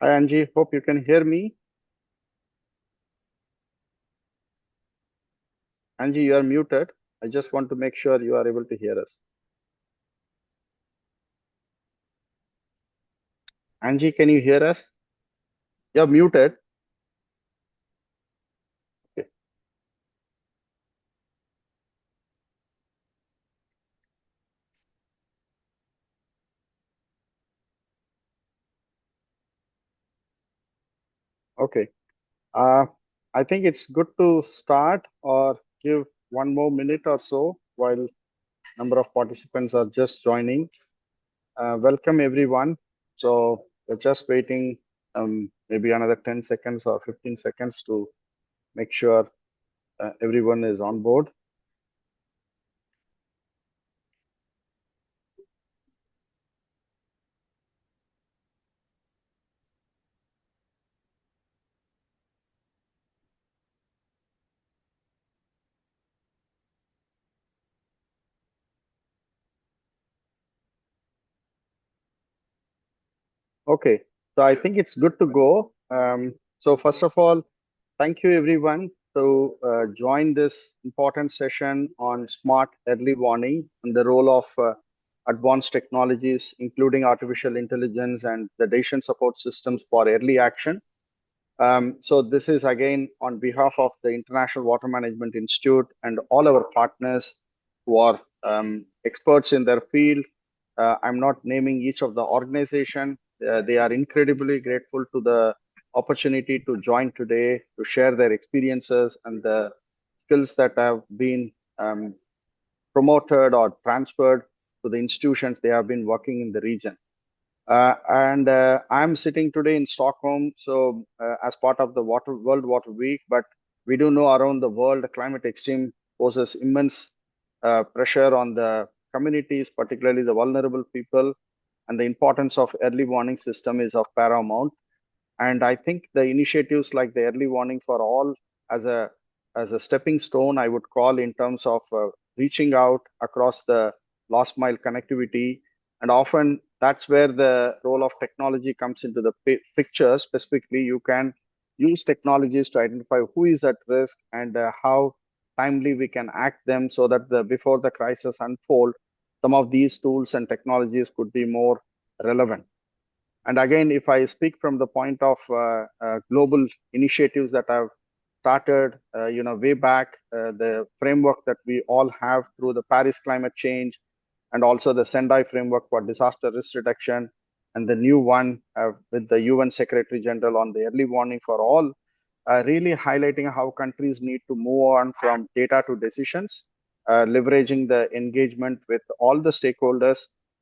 Hi Angie, hope you can hear me. Angie, you are muted. I just want to make sure you are able to hear us. Angie, can you hear us? You're muted. Okay. Okay. Uh, I think it's good to start or give one more minute or so while number of participants are just joining. Welcome everyone. So we're just waiting maybe another 10 seconds or 15 seconds to make sure everyone is on board. Okay, so I think it's good to go. So first of all, thank you everyone to join this important session on smart early warning and the role of advanced technologies, including artificial intelligence and the decision support systems for early action. So this is again on behalf of the International Water Management Institute and all our partners who are experts in their field. I'm not naming each of the organization. They are incredibly grateful to the opportunity to join today to share their experiences and the skills that have been promoted or transferred to the institutions they have been working in the region. And I'm sitting today in Stockholm, so as part of the World Water Week, but we do know around the world, climate extreme poses immense pressure on the communities, particularly the vulnerable people, and the importance of early warning system is of paramount. And I think the initiatives like the early warning for all as a stepping stone, I would call in terms of reaching out across the last mile connectivity. And often that's where the role of technology comes into the picture. Specifically, you can use technologies to identify who is at risk and how timely we can act them so that before the crisis unfold, some of these tools and technologies could be more relevant. And again, if I speak from the point of global initiatives that have started, way back, the framework that we all have through the Paris climate change and also the Sendai framework for disaster risk reduction and the new one with the UN Secretary General on the early warning for all, really highlighting how countries need to move on from data to decisions, leveraging the engagement with all the stakeholders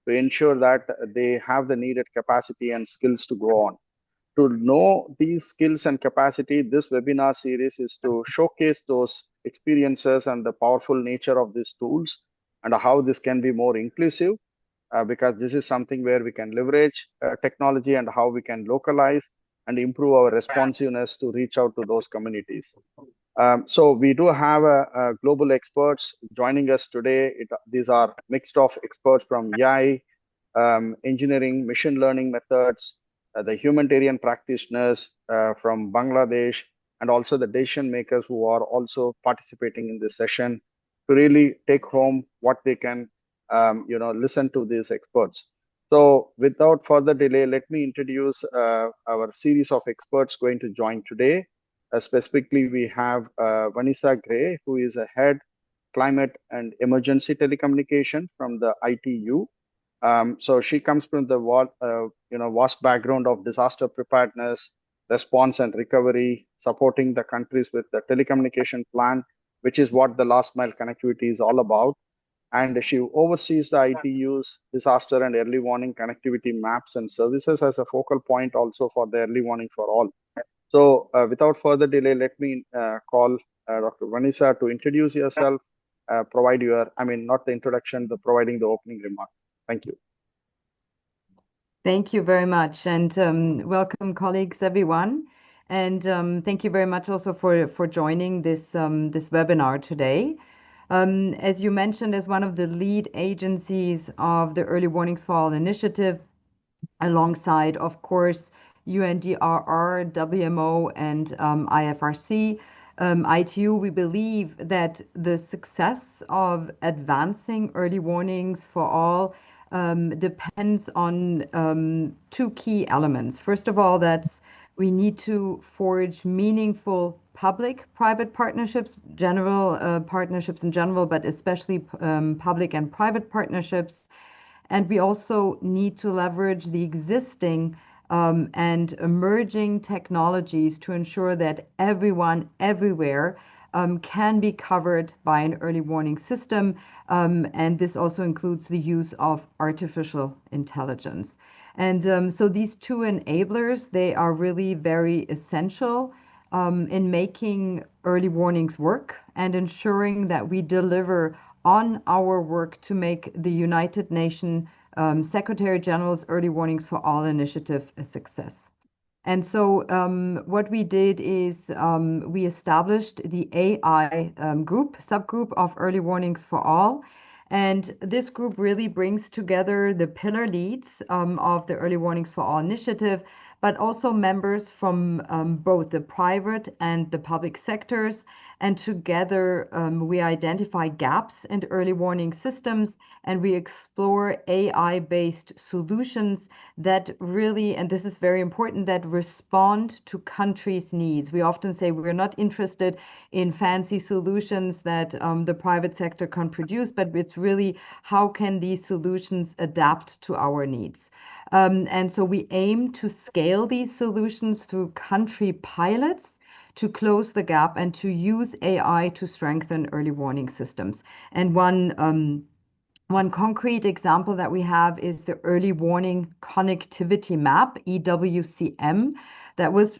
to ensure that they have the needed capacity and skills to go on. To know these skills and capacity, this webinar series is to showcase those experiences and the powerful nature of these tools and how this can be more inclusive, because this is something where we can leverage technology and how we can localize and improve our responsiveness to reach out to those communities. So we do have a global experts joining us today. These are mixed of experts from AI, engineering, machine learning methods, the humanitarian practitioners from Bangladesh, and also the decision makers who are also participating in this session to really take home what they can, listen to these experts. So without further delay, let me introduce our series of experts going to join today. Specifically, we have Vanessa Gray, who is a head climate and emergency telecommunication from the ITU. So she comes from the vast background of disaster preparedness, response and recovery, supporting the countries with the telecommunication plan, which is what the last mile connectivity is all about. And she oversees the ITU's disaster and early warning connectivity maps and services as a focal point also for the early warning for all. So without further delay, let me call Dr. Vanessa to introduce yourself, provide your, I mean, not the introduction, but providing the opening remarks. Thank you. Thank you very much, and welcome, colleagues, everyone. And thank you very much also for joining this webinar today. As you mentioned, as one of the lead agencies of the Early Warnings for All initiative, alongside, of course, UNDRR, WMO, and IFRC. ITU, we believe that the success of advancing early warnings for all depends on two key elements. First of all, that's we need to forge meaningful public-private partnerships, general partnerships in general, but especially public and private partnerships. And we also need to leverage the existing and emerging technologies to ensure that everyone, everywhere, can be covered by an early warning system. And this also includes the use of artificial intelligence. And so these two enablers, they are really very essential in making early warnings work and ensuring that we deliver on our work to make the United Nations Secretary General's Early Warnings for All initiative a success. And so what we did is we established the AI subgroup of Early Warnings for All. And this group really brings together the pillar leads of the Early Warnings for All initiative, but also members from both the private and the public sectors. And together we identify gaps in early warning systems and we explore AI-based solutions that really, and this is very important, that respond to countries' needs. We often say we're not interested in fancy solutions that the private sector can produce, but it's really how can these solutions adapt to our needs. And so we aim to scale these solutions through country pilots to close the gap and to use AI to strengthen early warning systems. And one concrete example that we have is the Early Warning Connectivity Map, EWCM, that was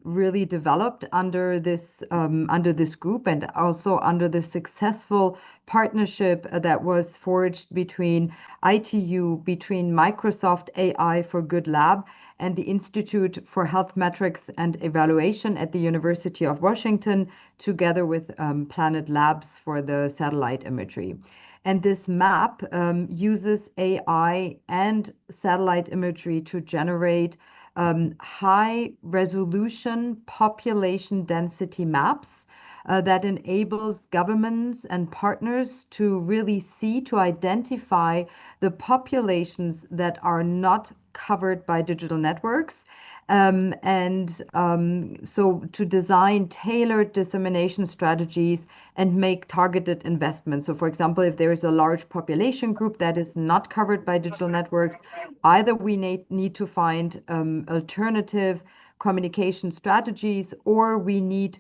really developed under this group and also under the successful partnership that was forged between ITU, between Microsoft AI for Good Lab, and the Institute for Health Metrics and Evaluation at the University of Washington, together with Planet Labs for the satellite imagery. And this map uses AI and satellite imagery to generate high resolution population density maps that enables governments and partners to really see, to identify the populations that are not covered by digital networks. So to design tailored dissemination strategies and make targeted investments. So for example, if there is a large population group that is not covered by digital networks, either we need to find alternative communication strategies or we need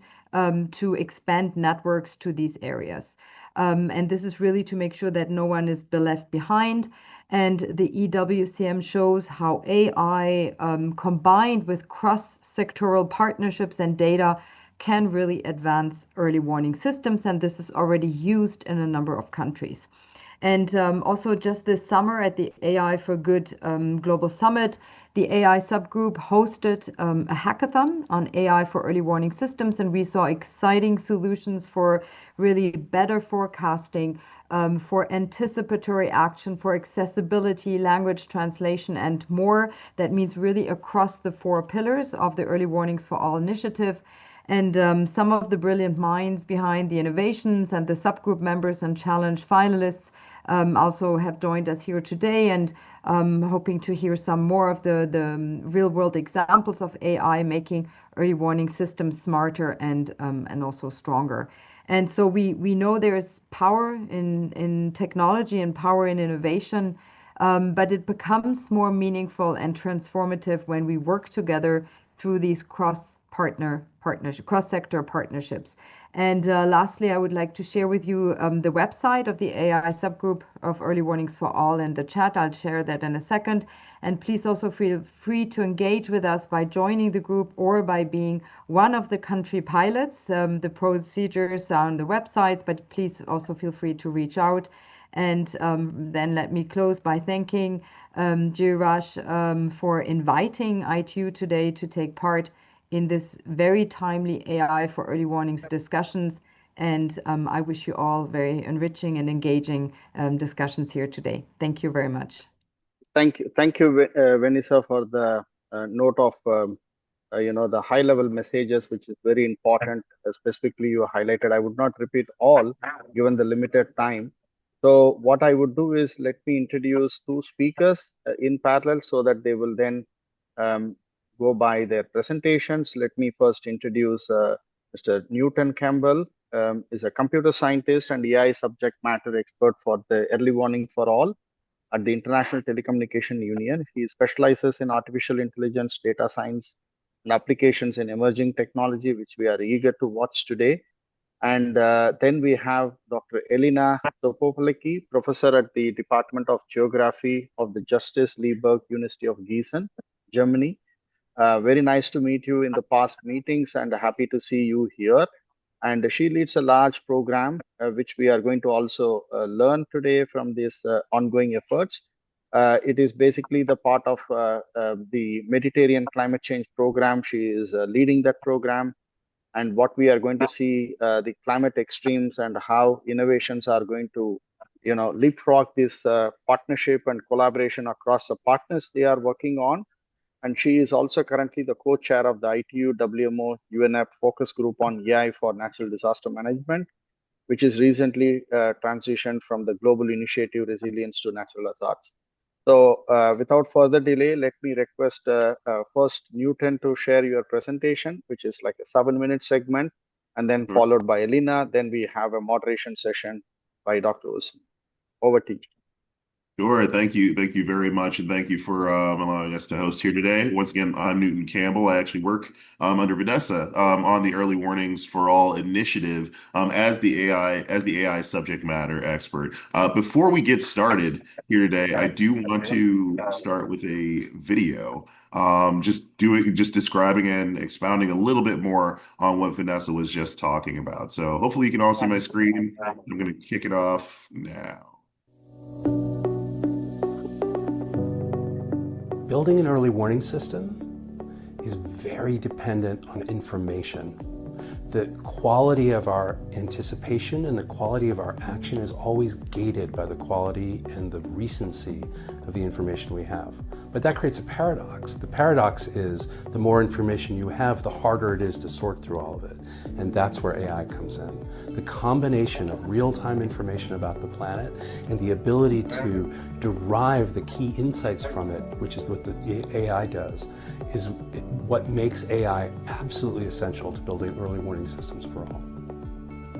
to expand networks to these areas. And this is really to make sure that no one is left behind. And the EWCM shows how AI combined with cross-sectoral partnerships and data can really advance early warning systems. And this is already used in a number of countries. And also just this summer at the AI for Good Global Summit, the AI subgroup hosted a hackathon on AI for early warning systems, and we saw exciting solutions for really better forecasting, for anticipatory action, for accessibility, language translation, and more. That means really across the four pillars of the Early Warnings for All initiative. And some of the brilliant minds behind the innovations and the subgroup members and challenge finalists also have joined us here today, and hoping to hear some more of the real world examples of AI making early warning systems smarter and also stronger. And so we know there's power in technology and power in innovation, but it becomes more meaningful and transformative when we work together through these cross-sector partnerships. And lastly, I would like to share with you the website of the AI subgroup of Early Warnings for All in the chat. I'll share that in a second. And please also feel free to engage with us by joining the group or by being one of the country pilots. The procedures are on the websites, but please also feel free to reach out. And then let me close by thanking Jiraj for inviting ITU today to take part in this very timely AI for early warnings discussions. And I wish you all very enriching and engaging discussions here today. Thank you very much. Thank you, Vanessa, for the note of the high level messages, which is very important. Specifically, you highlighted. I would not repeat all, given the limited time. So what I would do is let me introduce two speakers in parallel so that they will then um, go by their presentations. Let me first introduce Mr. Newton Campbell. Is a computer scientist and AI subject matter expert for the early warning for all at the International Telecommunication Union. He specializes in artificial intelligence, data science, and applications in emerging technology, which we are eager to watch today. And then we have Dr. Elina Topopolecki, professor at the Department of Geography of the Justus Liebig University of Gießen, Germany. Very nice to meet you in the past meetings and happy to see you here. And she leads a large program, which we are going to also learn today from these ongoing efforts. It is basically the part of the Mediterranean climate change program. She is leading that program. And what we are going to see, the climate extremes and how innovations are going to, leapfrog this partnership and collaboration across the partners they are working on. And she is also currently the co-chair of the ITU-WMO UNEP focus group on AI for natural disaster management, which is recently transitioned from the global initiative Resilience to Natural Hazards. So without further delay, let me request first Newton to share your presentation, which is like a 7-minute segment, and then followed by Elena. Then we have a moderation session by Dr. Usman. Over to you. Sure. Thank you. Thank you very much. And thank you for allowing us to host here today. Once again, I'm Newton Campbell. I actually work under Vanessa on the Early Warnings for All initiative as the AI subject matter expert. Before we get started here today, I do want to start with a video. Just describing and expounding a little bit more on what Vanessa was just talking about. So hopefully you can all see my screen. I'm going to kick it off now. Building an early warning system is very dependent on information. The quality of our anticipation and the quality of our action is always gated by the quality and the recency of the information we have. But that creates a paradox. The paradox is the more information you have, the harder it is to sort through all of it. And that's where AI comes in. The combination of real-time information about the planet and the ability to derive the key insights from it, which is what the AI does, is what makes AI absolutely essential to building early warning systems for all.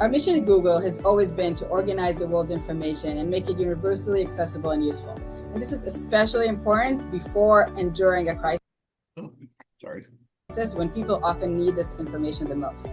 Our mission at Google has always been to organize the world's information and make it universally accessible and useful. And this is especially important before and during a crisis, when people often need this information the most.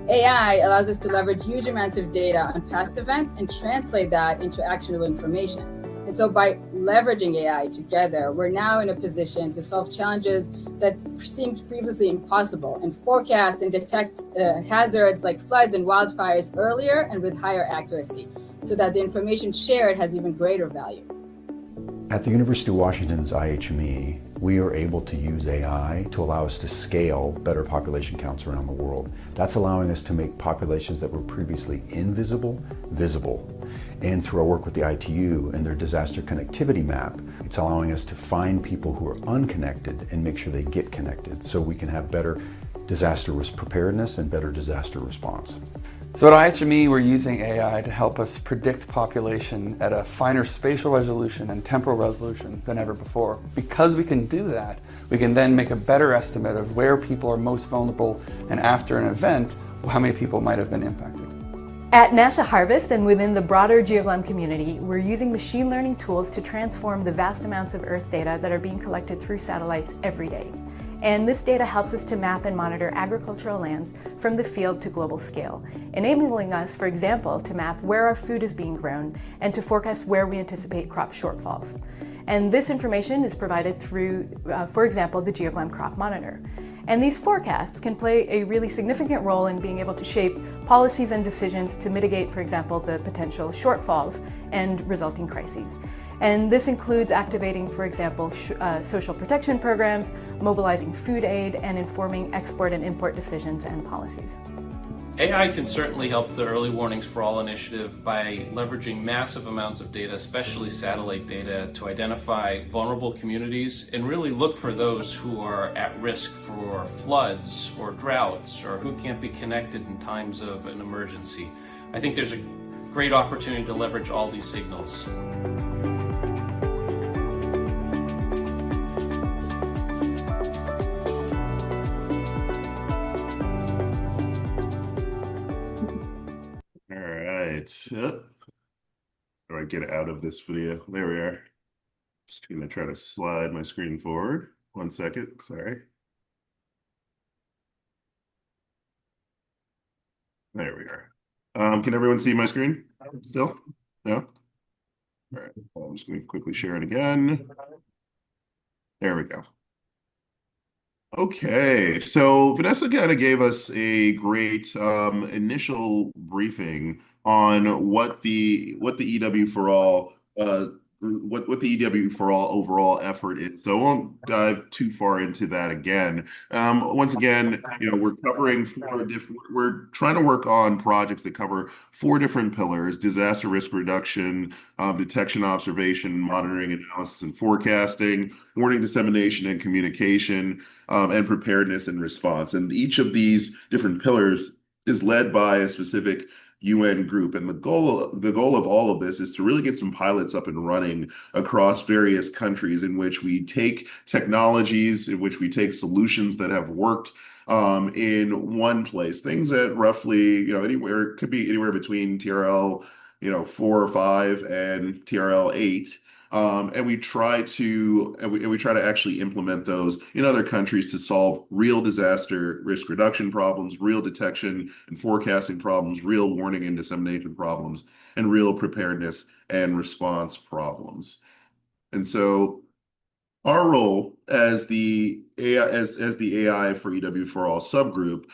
AI allows us to leverage huge amounts of data on past events and translate that into actionable information. And so by leveraging AI together, we're now in a position to solve challenges that seemed previously impossible and forecast and detect hazards like floods and wildfires earlier and with higher accuracy, so that the information shared has even greater value. At the University of Washington's IWMI, we are able to use AI to allow us to scale better population counts around the world. That's allowing us to make populations that were previously invisible, visible. And through our work with the ITU and their disaster connectivity map, it's allowing us to find people who are unconnected and make sure they get connected so we can have better disaster risk preparedness and better disaster response. So at IWMI, we're using AI to help us predict population at a finer spatial resolution and temporal resolution than ever before. Because we can do that, we can then make a better estimate of where people are most vulnerable, and after an event, how many people might have been impacted. At NASA Harvest and within the broader GeoGLEM community, we're using machine learning tools to transform the vast amounts of Earth data that are being collected through satellites every day. And this data helps us to map and monitor agricultural lands from the field to global scale, enabling us, for example, to map where our food is being grown and to forecast where we anticipate crop shortfalls. And this information is provided through, for example, the GeoGLEM Crop Monitor. And these forecasts can play a really significant role in being able to shape policies and decisions to mitigate, for example, the potential shortfalls and resulting crises. And this includes activating, for example, social protection programs, mobilizing food aid, and informing export and import decisions and policies. AI can certainly help the Early Warnings for All initiative by leveraging massive amounts of data, especially satellite data, to identify vulnerable communities and really look for those who are at risk for floods or droughts or who can't be connected in times of an emergency. I think there's a great opportunity to leverage all these signals. All right. Yep. How do I get out of this video? There we are. Just gonna try to slide my screen forward. 1 second, sorry. There we are. Can everyone see my screen still? No? All right. I'm just gonna quickly share it again. There we go. Okay, so Vanessa kind of gave us a great initial briefing on what the EW for all what the EW for all overall effort is. So I won't dive too far into that again. Once again, we're trying to work on projects that cover 4 different pillars: disaster risk reduction, detection, observation, monitoring, analysis, and forecasting, warning, dissemination, and communication, and preparedness and response. And each of these different pillars is led by a specific UN group. And the goal of all of this is to really get some pilots up and running across various countries in which we take technologies, in which we take solutions that have worked in one place. Things that roughly, anywhere could be anywhere between TRL, 4 or 5 and TRL 8. And we try to actually implement those in other countries to solve real disaster risk reduction problems, real detection and forecasting problems, real warning and dissemination problems, and real preparedness and response problems. And so our role as the AI for EW for All subgroup,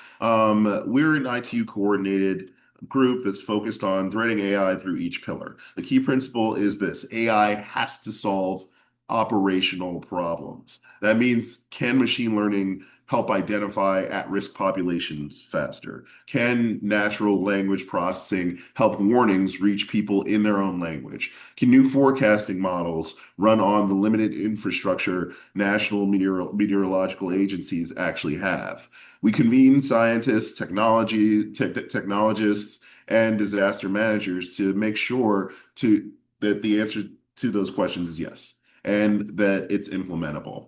we're an ITU coordinated group that's focused on threading AI through each pillar. The key principle is this: AI has to solve operational problems. That means, can machine learning help identify at-risk populations faster? Can natural language processing help warnings reach people in their own language? Can new forecasting models run on the limited infrastructure national meteorological agencies actually have? We convene scientists, technologists, and disaster managers to make sure that the answer to those questions is yes, and that it's implementable.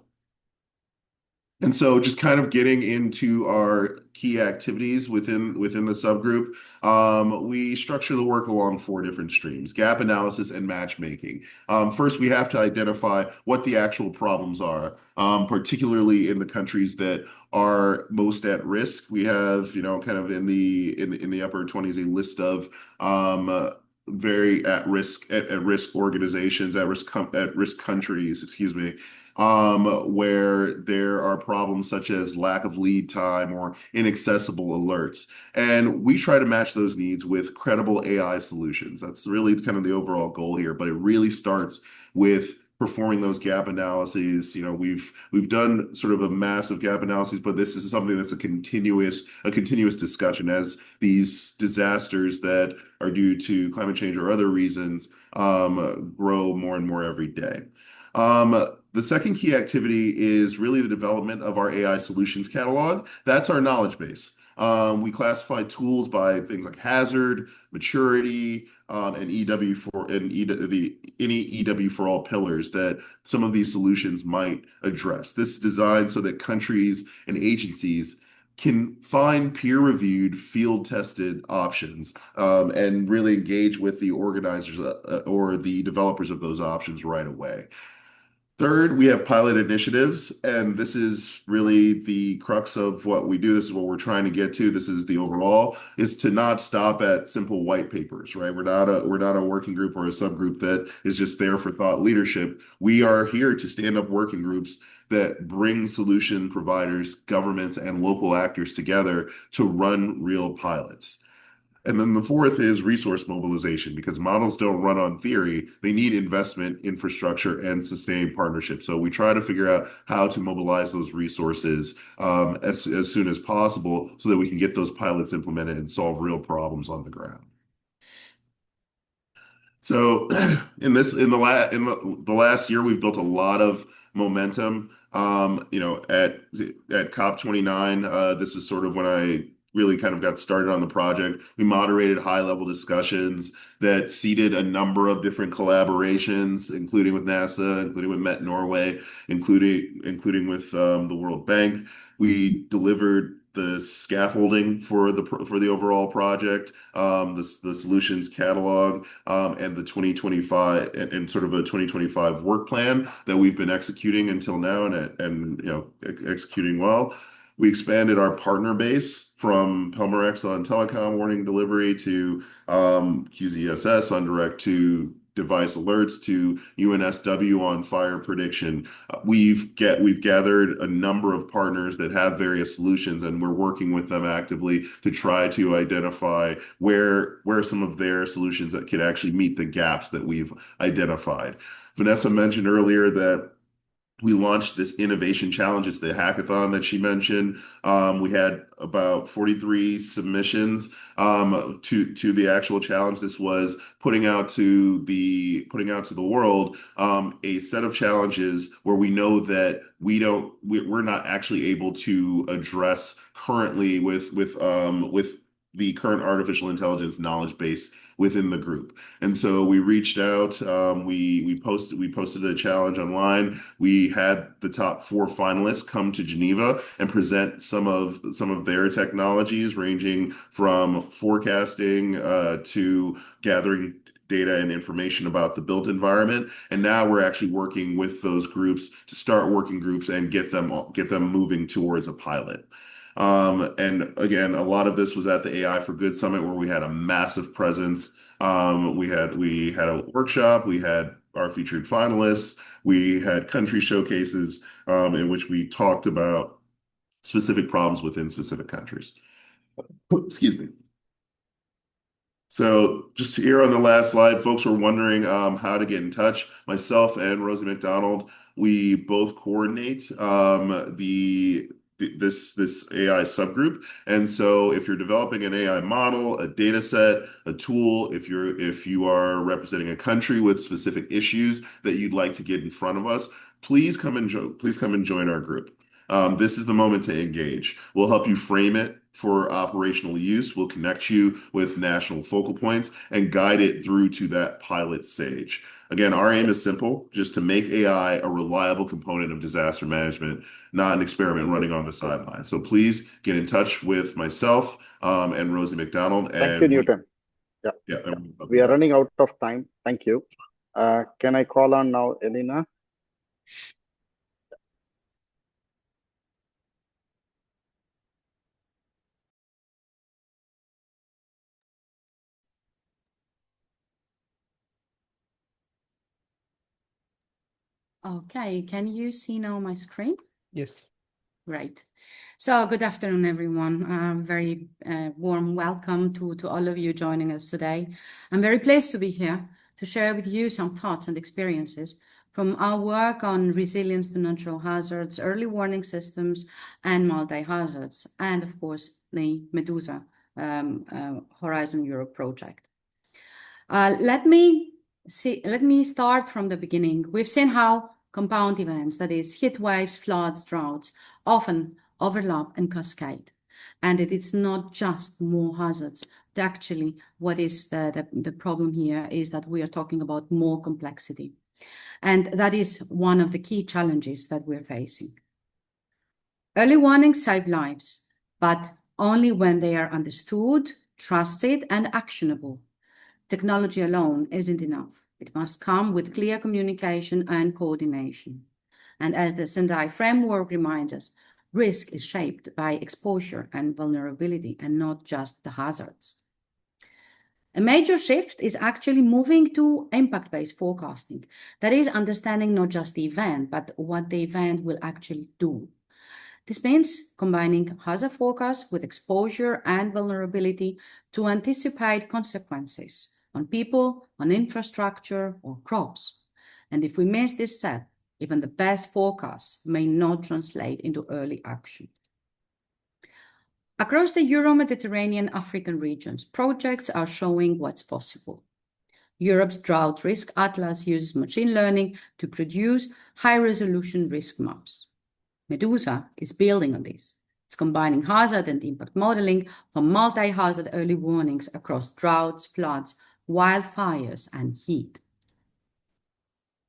And so just kind of getting into our key activities within the subgroup, we structure the work along 4 different streams: gap analysis and matchmaking. First, we have to identify what the actual problems are, particularly in the countries that are most at risk. We have, kind of in the upper 20s, a list of very at risk organizations, at risk countries, excuse me, where there are problems such as lack of lead time or inaccessible alerts. And we try to match those needs with credible AI solutions. That's really kind of the overall goal here, but it really starts with performing those gap analyses. We've done sort of a massive gap analysis, but this is something that's a continuous discussion as these disasters that are due to climate change or other reasons grow more and more every day. The second key activity is really the development of our AI solutions catalog. That's our knowledge base. We classify tools by things like hazard, maturity, and any EW for all pillars that some of these solutions might address. This is designed so that countries and agencies can find peer-reviewed, field-tested options, and really engage with the organizers or the developers of those options right away. Third, we have pilot initiatives, and this is really the crux of what we do. This is what we're trying to get to. This is the overall, is to not stop at simple white papers, right? We're not a working group or a subgroup that is just there for thought leadership. We are here to stand up working groups that bring solution providers, governments, and local actors together to run real pilots. And then the fourth is resource mobilization, because models don't run on theory. They need investment, infrastructure, and sustained partnership. So we try to figure out how to mobilize those resources as soon as possible so that we can get those pilots implemented and solve real problems on the ground. So in the last year, we've built a lot of momentum. At COP29, this is sort of when I really kind of got started on the project. We moderated high-level discussions that seeded a number of different collaborations, including with NASA, including with Met Norway, including with the World Bank. We delivered the scaffolding for the overall project, the solutions catalog, and the 2025 and sort of a 2025 work plan that we've been executing until now and executing well. We expanded our partner base from Pelmorex on telecom warning delivery to QZSS on direct to device alerts to UNSW on fire prediction. We've gathered a number of partners that have various solutions, and we're working with them actively to try to identify where some of their solutions that could actually meet the gaps that we've identified. Vanessa mentioned earlier that we launched this innovation challenge. It's the hackathon that she mentioned. We had about 43 submissions to the actual challenge. This was putting out to the world a set of challenges where we know that we're not actually able to address currently with the current artificial intelligence knowledge base within the group. And so we reached out, we posted a challenge online. We had the top 4 finalists come to Geneva and present some of their technologies, ranging from forecasting to gathering data and information about the built environment. And now we're actually working with those groups to start working groups and get them moving towards a pilot. And again, a lot of this was at the AI for Good Summit, where we had a massive presence. We had a workshop, we had our featured finalists, we had country showcases in which we talked about specific problems within specific countries. Excuse me. So just here on the last slide, folks were wondering how to get in touch. Myself and Rosie McDonald, we both coordinate this AI subgroup. And so if you're developing an AI model, a data set, a tool, if you are representing a country with specific issues that you'd like to get in front of us, please come and join our group. This is the moment to engage. We'll help you frame it for operational use. We'll connect you with national focal points and guide it through to that pilot stage. Again, our aim is simple, just to make AI a reliable component of disaster management, not an experiment running on the sidelines. So please get in touch with myself and Rosie McDonald. Thank you, Newton. Yeah. We are running out of time. Thank you. Can I call on now, Elena? Okay, can you see now my screen? Yes. Great. So good afternoon, everyone. Very warm welcome to all of you joining us today. I'm very pleased to be here to share with you some thoughts and experiences from our work on resilience to natural hazards, early warning systems, and multi-hazards, and of course, the Medusa Horizon Europe project. Let me start from the beginning. We've seen how compound events, that is heat waves, floods, droughts, often overlap and cascade. And it's not just more hazards. Actually, what is the problem here is that we are talking about more complexity. And that is one of the key challenges that we're facing. Early warnings save lives, but only when they are understood, trusted, and actionable. Technology alone isn't enough. It must come with clear communication and coordination. And as the Sendai framework reminds us, risk is shaped by exposure and vulnerability and not just the hazards. A major shift is actually moving to impact-based forecasting. That is understanding not just the event, but what the event will actually do. This means combining hazard forecast with exposure and vulnerability to anticipate consequences on people, on infrastructure, or crops. And if we miss this step, even the best forecasts may not translate into early action. Across the Euro-Mediterranean African regions, projects are showing what's possible. Europe's Drought Risk Atlas uses machine learning to produce high-resolution risk maps. Medusa is building on this. It's combining hazard and impact modeling for multi-hazard early warnings across droughts, floods, wildfires, and heat.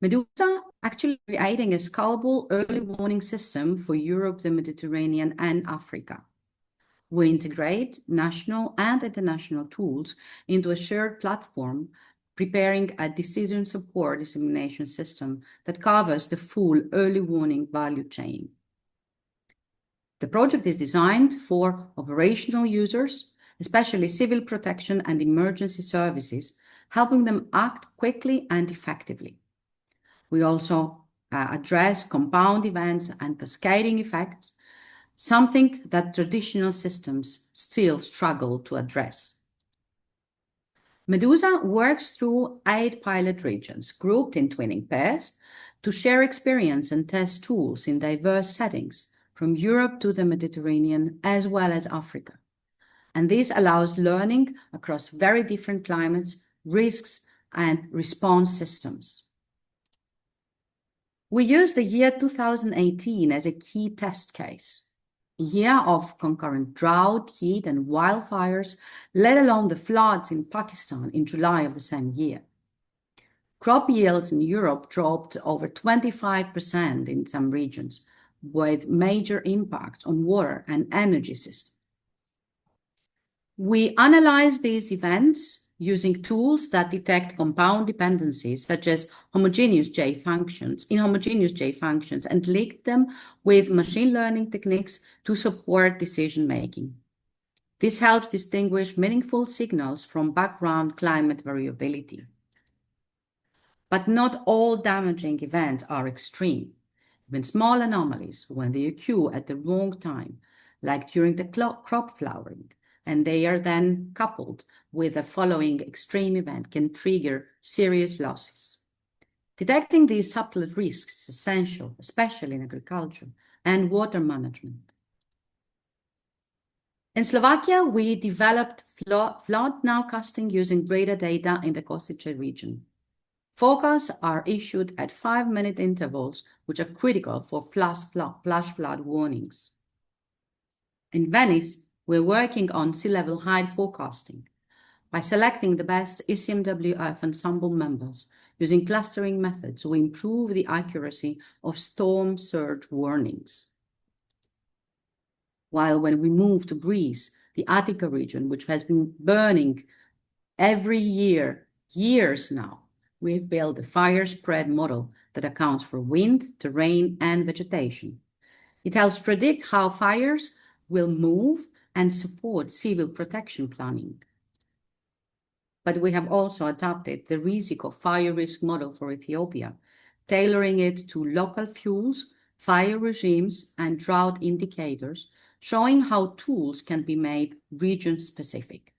Medusa actually creating a scalable early warning system for Europe, the Mediterranean, and Africa. We integrate national and international tools into a shared platform, preparing a decision support dissemination system that covers the full early warning value chain. The project is designed for operational users, especially civil protection and emergency services, helping them act quickly and effectively. We also address compound events and cascading effects, something that traditional systems still struggle to address. Medusa works through 8 pilot regions, grouped in twinning pairs, to share experience and test tools in diverse settings, from Europe to the Mediterranean, as well as Africa. And this allows learning across very different climates, risks, and response systems. We use the year 2018 as a key test case. A year of concurrent drought, heat, and wildfires, let alone the floods in Pakistan in July of the same year. Crop yields in Europe dropped over 25% in some regions, with major impacts on water and energy systems. We analyze these events using tools that detect compound dependencies, such as homogeneous J functions, and link them with machine learning techniques to support decision-making. This helps distinguish meaningful signals from background climate variability. But not all damaging events are extreme. Even small anomalies, when they occur at the wrong time, like during the crop flowering, and they are then coupled with the following extreme event, can trigger serious losses. Detecting these subtle risks is essential, especially in agriculture and water management. In Slovakia, we developed flood nowcasting using radar data in the Košice region. Forecasts are issued at 5-minute intervals, which are critical for flash flood warnings. In Venice, we're working on sea level height forecasting by selecting the best ECMWF ensemble members using clustering methods to improve the accuracy of storm surge warnings. While when we move to Greece, the Attica region, which has been burning every year, years now, we've built a fire spread model that accounts for wind, terrain, and vegetation. It helps predict how fires will move and support civil protection planning. But we have also adapted the Risiko fire risk model for Ethiopia, tailoring it to local fuels, fire regimes, and drought indicators, showing how tools can be made region-specific.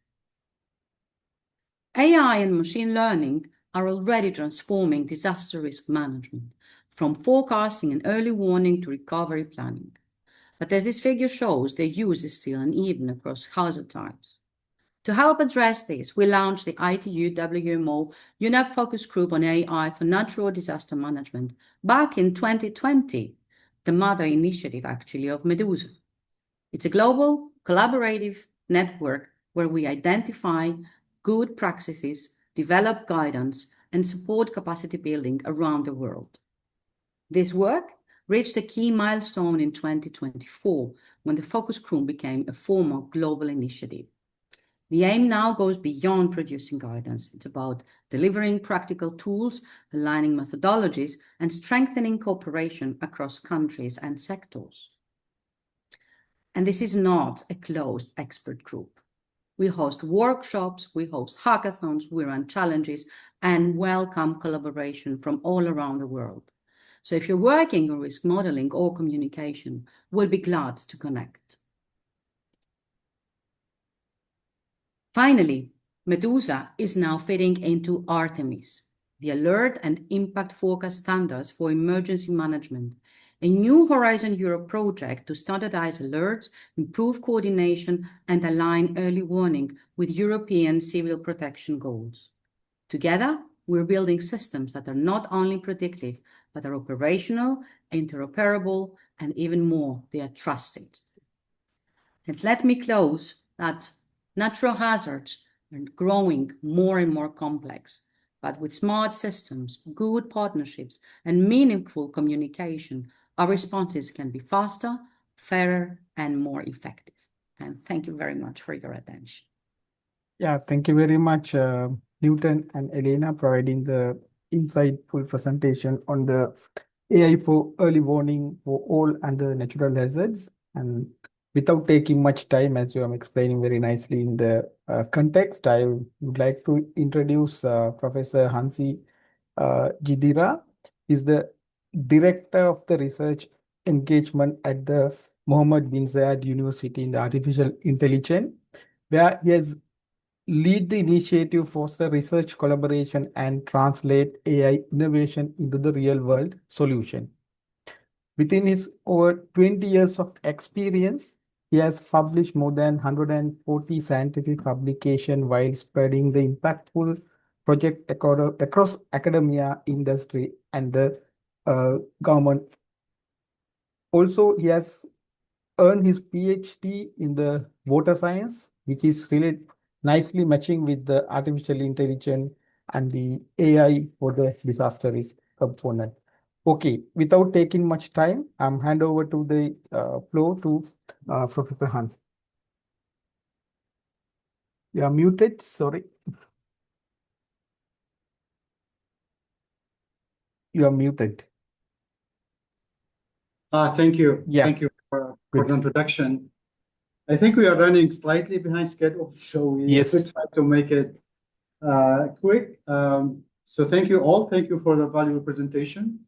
AI and machine learning are already transforming disaster risk management, from forecasting and early warning to recovery planning. But as this figure shows, their use is still uneven across hazard types. To help address this, we launched the IWMI UNEP Focus Group on AI for Natural Disaster Management back in 2020, the mother initiative actually of Medusa. It's a global collaborative network where we identify good practices, develop guidance, and support capacity building around the world. This work reached a key milestone in 2024 when the Focus Group became a formal global initiative. The aim now goes beyond producing guidance. It's about delivering practical tools, aligning methodologies, and strengthening cooperation across countries and sectors. And this is not a closed expert group. We host workshops, we host hackathons, we run challenges, and welcome collaboration from all around the world. So if you're working on risk modeling or communication, we'll be glad to connect. Finally, Medusa is now fitting into Artemis, the alert and impact forecast standards for emergency management, a new Horizon Europe project to standardize alerts, improve coordination, and align early warning with European civil protection goals. Together, we're building systems that are not only predictive, but are operational, interoperable, and even more, they are trusted. And let me close that natural hazards are growing more and more complex, but with smart systems, good partnerships, and meaningful communication, our responses can be faster, fairer, and more effective. And thank you very much for your attention. Yeah, thank you very much, Newton and Elena, providing the insightful presentation on the AI for early warning for all and the natural hazards. And without taking much time, as you are explaining very nicely in the context, I would like to introduce Professor Hansi Jidira. He's the Director of the Research Engagement at the Mohammed bin Zayed University in the Artificial Intelligence, where he has lead the initiative, foster research collaboration, and translate AI innovation into the real-world solution. Within his over 20 years of experience, he has published more than 140 scientific publications while spreading the impactful project across academia, industry, and the government. Also, he has earned his PhD in the water science, which is really nicely matching with the artificial intelligence and the AI for the disaster risk component. Okay, without taking much time, I'm hand over to the floor to Professor Hans. You are muted, sorry. You are muted. Thank you. Yes. Thank you for the introduction. I think we are running slightly behind schedule, so we will try to make it quick. So thank you all. Thank you for the valuable presentation.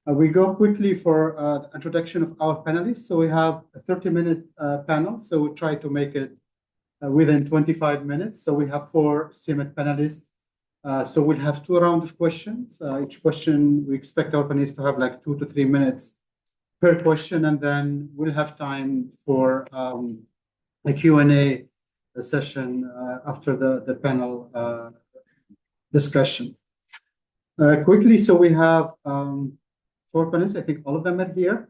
We go quickly for the introduction of our panelists. So we have a 30-minute panel, so we'll try to make it within 25 minutes. So we have 4 esteemed panelists. So we'll have 2 rounds of questions. Each question, we expect our panelists to have like 2 to 3 minutes per question, and then we'll have time for a Q&A session after the panel discussion. Quickly, so we have 4 panelists. I think all of them are here.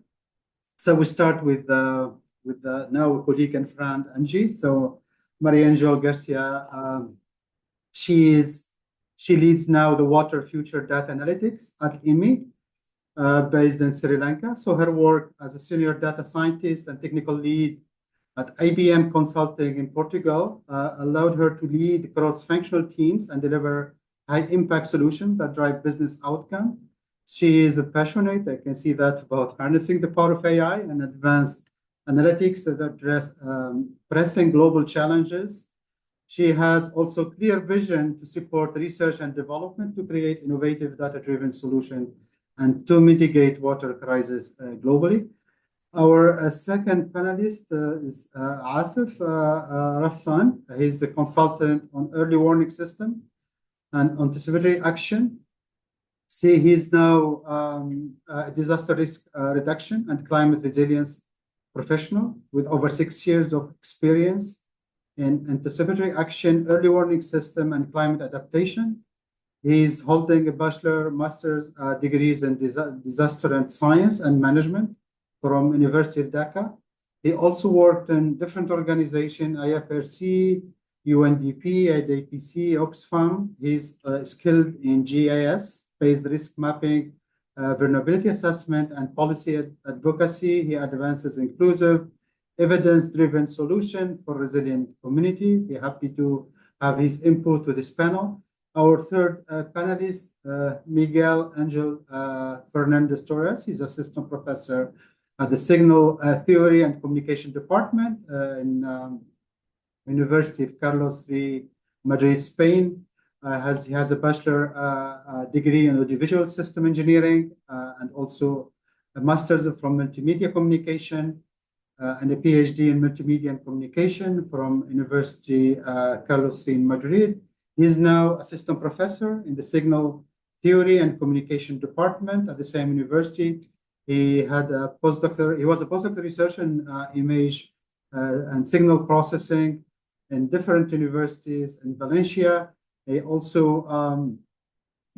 So we start with now colleague and friend Angie. So Maria Angel Garcia, she leads now the water future data analytics at IWMI. Based in Sri Lanka. So her work as a senior data scientist and technical lead at IBM Consulting in Portugal allowed her to lead cross-functional teams and deliver high-impact solutions that drive business outcome. She is passionate, I can see that, about harnessing the power of AI and advanced analytics that address pressing global challenges. She has also clear vision to support research and development to create innovative data-driven solutions and to mitigate water crisis globally. Our second panelist is Asif Rafsan. He's a consultant on early warning system and anticipatory action. See, he's now a disaster risk reduction and climate resilience professional with over 6 years of experience in anticipatory action, early warning system, and climate adaptation. He's holding a bachelor, master's degrees in disaster and science and management from University of Dhaka. He also worked in different organizations, IFRC, UNDP, IDPC, Oxfam. He's skilled in GIS-based risk mapping, vulnerability assessment, and policy advocacy. He advances inclusive, evidence-driven solution for resilient community. We're happy to have his input to this panel. Our third panelist, Miguel Angel Fernandez Torres. He's assistant professor at the Signal Theory and Communication Department in University of Carlos III, Madrid, Spain. He has a bachelor degree in audiovisual system engineering and also a master's from multimedia communication and a PhD in multimedia and communication from University Carlos III in Madrid. He is now assistant professor in the signal theory and communication department at the same university. He was a postdoctoral researcher in image and signal processing in different universities in Valencia. He also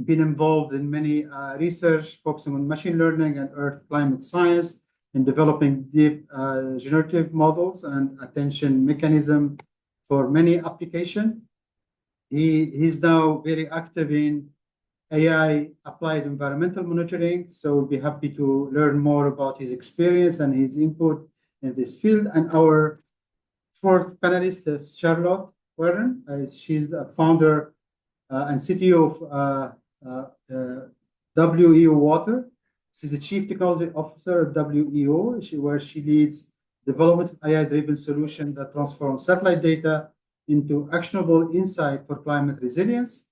been involved in many research focusing on machine learning and earth climate science in developing deep generative models and attention mechanism for many applications. He's now very active in AI applied environmental monitoring. So we'll be happy to learn more about his experience and his input in this field. And our fourth panelist is Charlotte Warren. She's the founder and CTO of WEO Water. She's the Chief Technology Officer of WEO, where she leads development of AI-driven solution that transforms satellite data into actionable insight for climate resilience.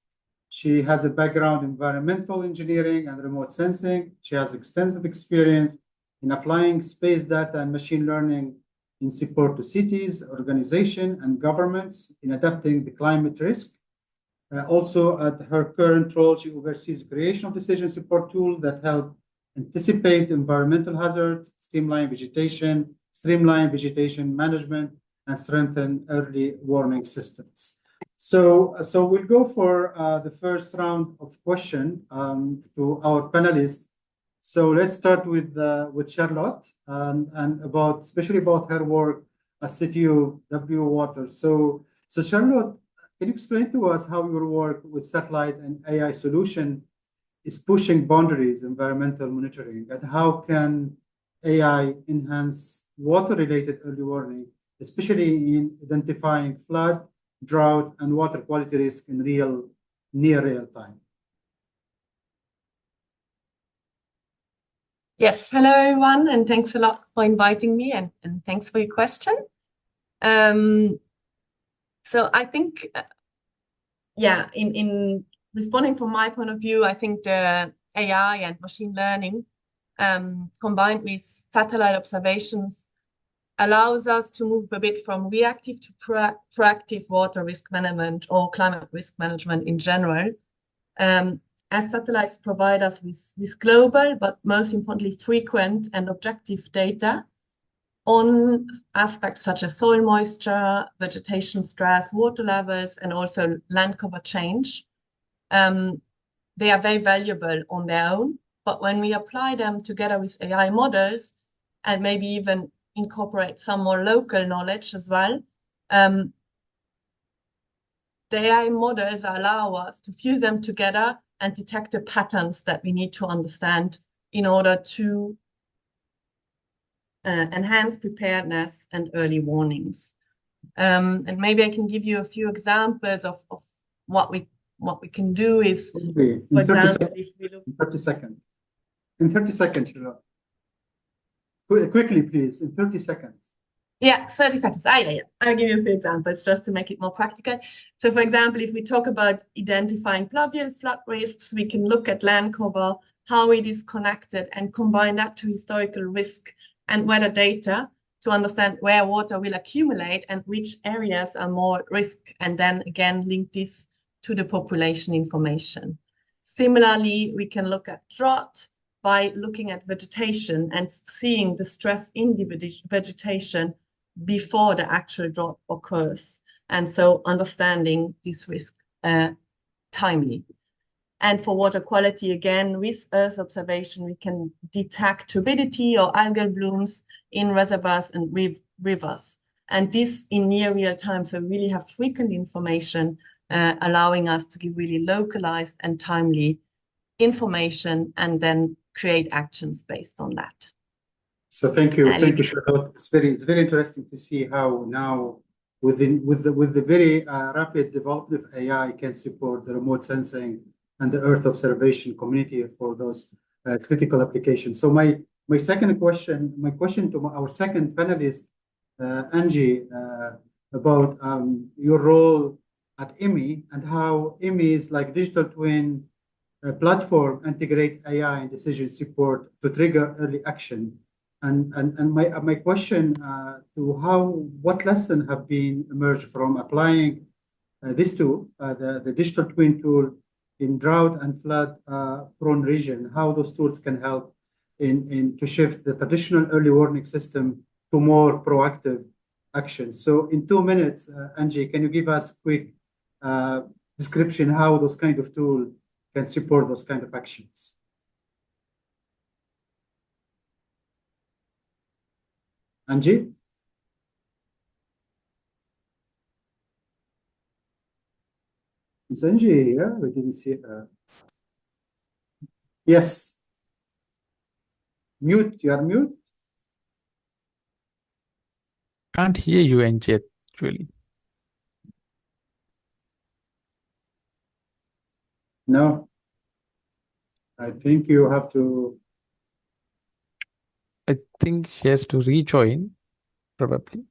She has a background in environmental engineering and remote sensing. She has extensive experience in applying space data and machine learning in support to cities, organizations, and governments in adapting the climate risk. Also, at her current role, she oversees creation of decision support tools that help anticipate environmental hazards, streamline vegetation management, and strengthen early warning systems. So we'll go for the first round of questions to our panelists. So let's start with Charlotte and especially about her work as CTO of WEO Water. So Charlotte, can you explain to us how your work with satellite and AI solution is pushing boundaries in environmental monitoring, and how can AI enhance water-related early warning, especially in identifying flood, drought, and water quality risk in near real time? Yes, hello everyone, and thanks a lot for inviting me, and thanks for your question. So I think, in responding from my point of view, I think the AI and machine learning combined with satellite observations allows us to move a bit from reactive to proactive water risk management or climate risk management in general. As satellites provide us with global, but most importantly, frequent and objective data on aspects such as soil moisture, vegetation stress, water levels, and also land cover change. They are very valuable on their own, but when we apply them together with AI models and maybe even incorporate some more local knowledge as well, the AI models allow us to fuse them together and detect the patterns that we need to understand in order to enhance preparedness and early warnings. And maybe I can give you a few examples of what we can do is, for example, if we look... In 30 seconds. In 30 seconds, Charlotte. Quickly, please, in 30 seconds. Yeah, 30 seconds. Yeah. I'll give you a few examples just to make it more practical. So, for example, if we talk about identifying pluvial flood risks, we can look at land cover, how it is connected, and combine that to historical risk and weather data to understand where water will accumulate and which areas are more at risk, and then again link this to the population information. Similarly, we can look at drought by looking at vegetation and seeing the stress in the vegetation before the actual drought occurs, and so understanding this risk timely. And for water quality, again, with Earth observation, we can detect turbidity or algal blooms in reservoirs and rivers. And this in near real time, so we really have frequent information, allowing us to give really localized and timely information and then create actions based on that. So thank you, Charlotte. It's very interesting to see how now with the very rapid development of AI can support the remote sensing and the Earth observation community for those critical applications. So my question to our second panelist, Angie, about your role at IWMI and how IWMI is like digital twin platform integrate AI and decision support to trigger early action. And my question to what lesson have been emerged from applying this tool, the digital twin tool in drought and flood prone region, how those tools can help in to shift the traditional early warning system to more proactive actions. So in 2 minutes, Angie, can you give us quick description how those kind of tools can support those kind of actions? Angie? Is Angie here? We didn't see her. Yes. Mute, you are mute. Can't hear you, Angie, actually. No. I think you have to. I think she has to rejoin, probably.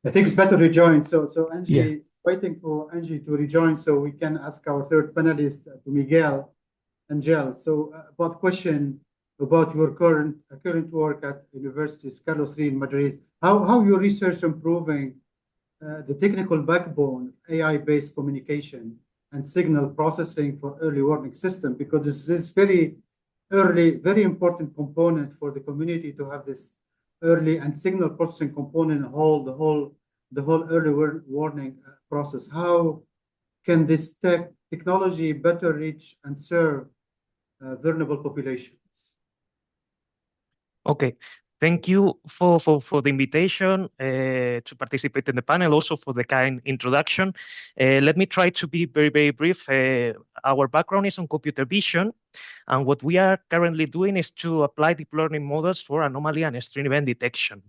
I think it's better to rejoin. So Angie, waiting for Angie to rejoin so we can ask our third panelist, Miguel Angel. So about question about your current work at Universities Carlos III in Madrid, how your research improving the technical backbone of AI-based communication and signal processing for early warning system, because this is very early, very important component for the community to have this early and signal processing component hold the whole early warning process. How can this technology better reach and serve vulnerable populations? Okay, thank you for the invitation to participate in the panel, also for the kind introduction. Let me try to be very, very brief. Our background is on computer vision, and what we are currently doing is to apply deep learning models for anomaly and extreme event detection.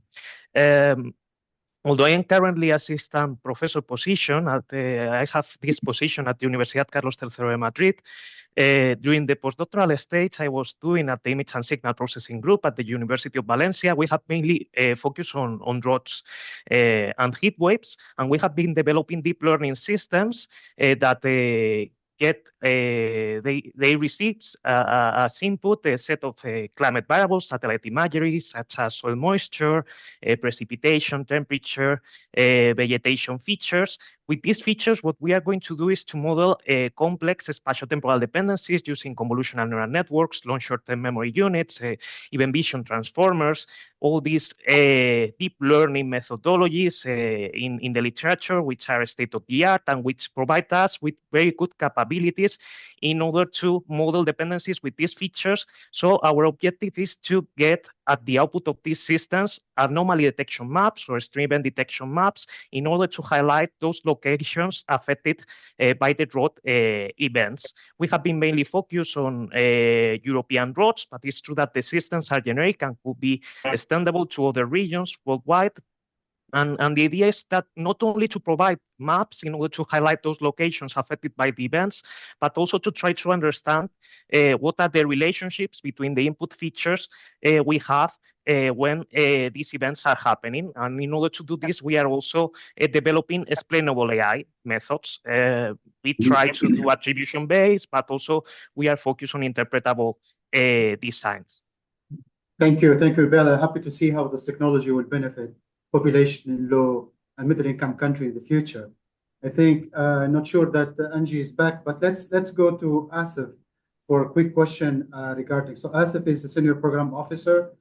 Although I am currently assistant professor position, I have this position at the Universidad Carlos III de Madrid. During the postdoctoral stage, I was doing at the Image and Signal Processing Group at the University of Valencia. We have mainly focused on droughts and heat waves, and we have been developing deep learning systems that they receive as input a set of climate variables, satellite imagery, such as soil moisture, precipitation, temperature, vegetation features. With these features, what we are going to do is to model complex spatio-temporal dependencies using convolutional neural networks, long short-term memory units, even vision transformers, all these deep learning methodologies in the literature, which are state-of-the-art and which provide us with very good capabilities in order to model dependencies with these features. So our objective is to get at the output of these systems anomaly detection maps or extreme event detection maps in order to highlight those locations affected by the drought events. We have been mainly focused on European droughts, but it's true that the systems are generic and could be extendable to other regions worldwide. And the idea is that not only to provide maps in order to highlight those locations affected by the events, but also to try to understand what are the relationships between the input features we have when these events are happening. And in order to do this, we are also developing explainable AI methods. We try to do attribution-based, but also we are focused on interpretable designs. Thank you, Bella. Happy to see how this technology will benefit population in low and middle income country in the future. I think not sure that Angie is back, but let's go to Asif for a quick question regarding. So Asif is a senior program officer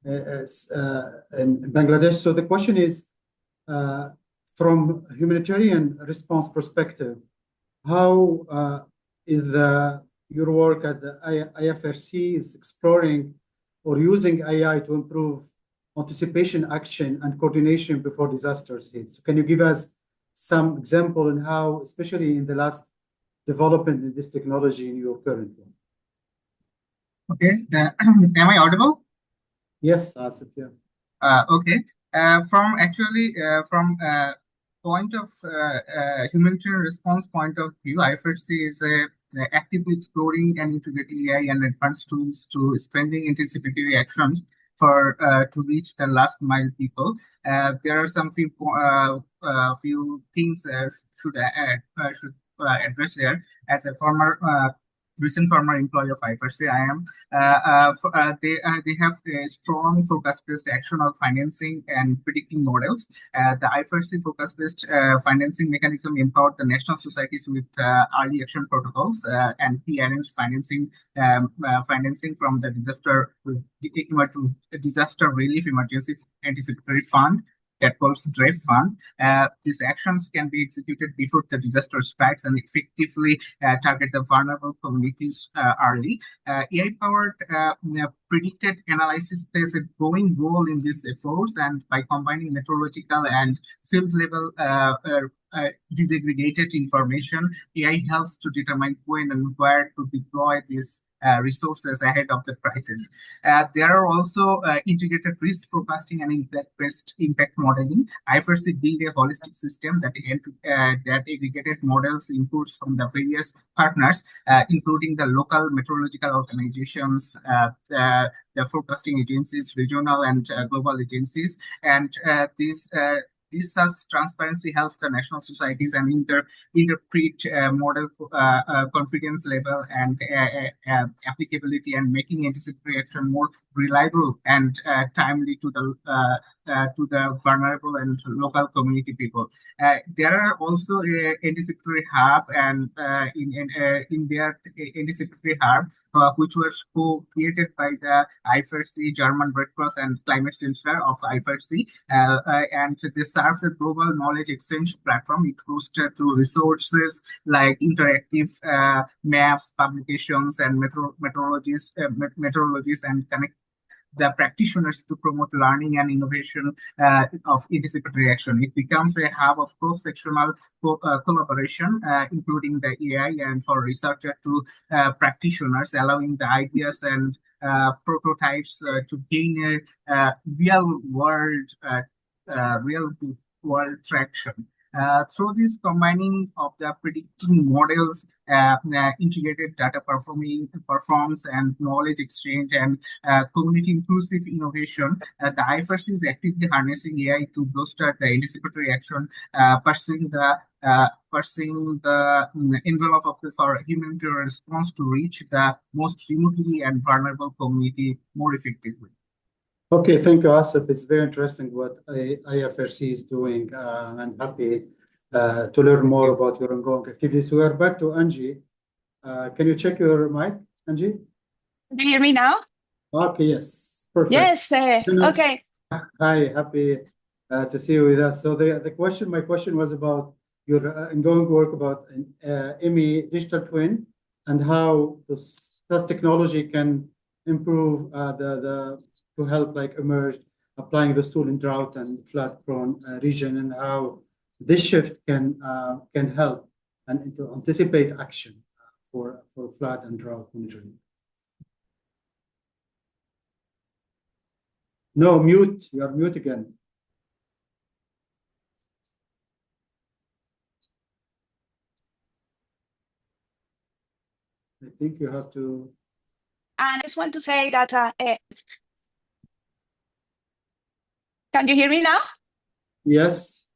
in Bangladesh. So the question is, from humanitarian response perspective, how is your work at the IFRC is exploring or using AI to improve anticipation, action, and coordination before disasters hit? So can you give us some example on how, especially in the last development in this technology in your current one? Okay, am I audible? Yes, Asif, yeah. Okay, from point of humanitarian response point of view, IFRC is actively exploring and integrating AI and advanced tools to spending anticipatory actions for to reach the last mile people. There are some few things should address there. As a recent former employee of I4C, I am. They have a strong focus-based action on financing and predicting models. The I4C focus-based financing mechanism empowered the national societies with early action protocols and pre-arranged financing from the disaster relief emergency anticipatory fund that calls DREF fund. These actions can be executed before the disaster strikes and effectively target the vulnerable communities early. AI-powered predicted analysis plays a growing role in these efforts, and by combining meteorological and field-level disaggregated information, AI helps to determine when and where to deploy these resources ahead of the crisis. There are also integrated risk forecasting and impact-based impact modeling. I4C built a holistic system that aggregated models inputs from the various partners, including the local meteorological organizations, the forecasting agencies, regional and global agencies, and this transparency helps the national societies and interpret model confidence level and applicability, and making anticipatory action more reliable and timely to the vulnerable and local community people. There are also anticipatory hub, and in their anticipatory hub, which was co-created by the I4C, German Red Cross, and Climate Center of I4C, and this serves a global knowledge exchange platform. It hosts to resources like interactive maps, publications, and meteorologists, and connect the practitioners to promote learning and innovation of anticipatory action. It becomes a hub of cross-sectional collaboration, including the AI and for researcher to practitioners, allowing the ideas and prototypes to gain a real-world traction. Through this combining of the predicting models, integrated data performance, and knowledge exchange, and community inclusive innovation, the I4C is actively harnessing AI to bolster the anticipatory action, pursuing the envelope of for humanitarian response to reach the most remotely and vulnerable community more effectively. Okay, thank you, Asif. It's very interesting what I4C is doing, and happy to learn more about your ongoing activities. We are back to Angie. Can you check your mic, Angie? Do you hear me now? Okay, yes, perfect. Yes, okay. Hi, happy to see you with us. So my question was about your ongoing work about IWMI digital twin and how this technology can improve to help like emerge applying this tool in drought and flood-prone region, and how this shift can help and to anticipate action for flood and drought monitoring. No, mute. You are mute again. I think you have to. And I just want to say that. Can you hear me now? Yes.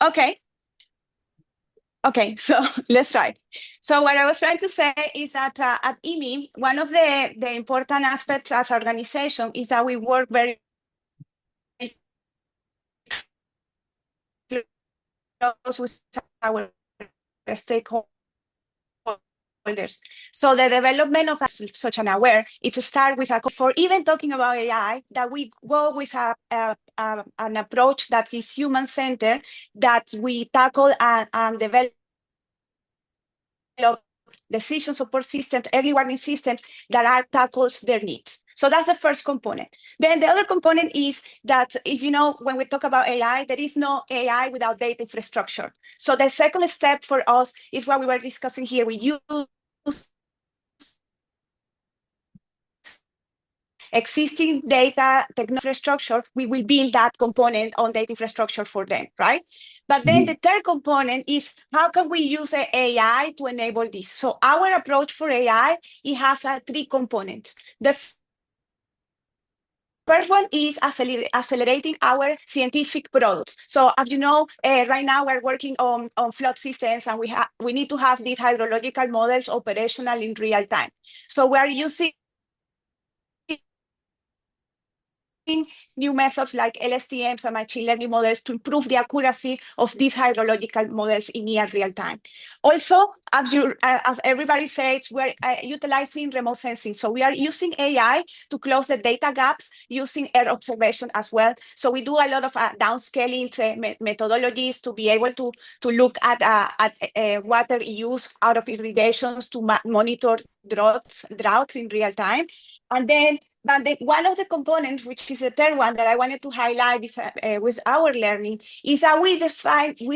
Okay. Okay, so let's try. So what I was trying to say is that at IWMI, one of the important aspects as an organization is that we work very close with our stakeholders. So the development of such an AWARE, it starts with for even talking about AI, that we go with an approach that is human-centered, that we tackle and develop decision support systems, early warning systems that tackles their needs. So that's the first component. Then the other component is that, if you know, when we talk about AI, there is no AI without data infrastructure. So the second step for us is what we were discussing here. We use existing data technology infrastructure, we will build that component on data infrastructure for them, right? But then the third component is how can we use AI to enable this? So our approach for AI, it has three components. The first one is accelerating our scientific products. So as you know, right now we're working on flood systems, and we need to have these hydrological models operational in real time. So we are using new methods like LSTMs and machine learning models to improve the accuracy of these hydrological models in near real time. Also, as everybody says, we're utilizing remote sensing. So we are using AI to close the data gaps using air observation as well. So we do a lot of downscaling methodologies to be able to look at water use out of irrigations to monitor droughts in real time. And then one of the components, which is the third one that I wanted to highlight with our learning, is that we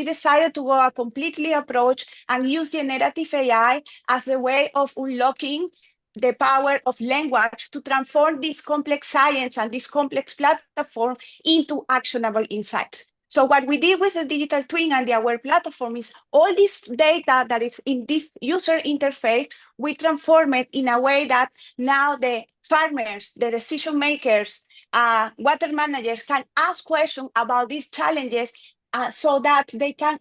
decided to go a completely approach and use generative AI as a way of unlocking the power of language to transform this complex science and this complex platform into actionable insights. So what we did with the digital twin and the AWARE platform is all this data that is in this user interface, we transform it in a way that now the farmers, the decision makers, water managers can ask questions about these challenges so that they can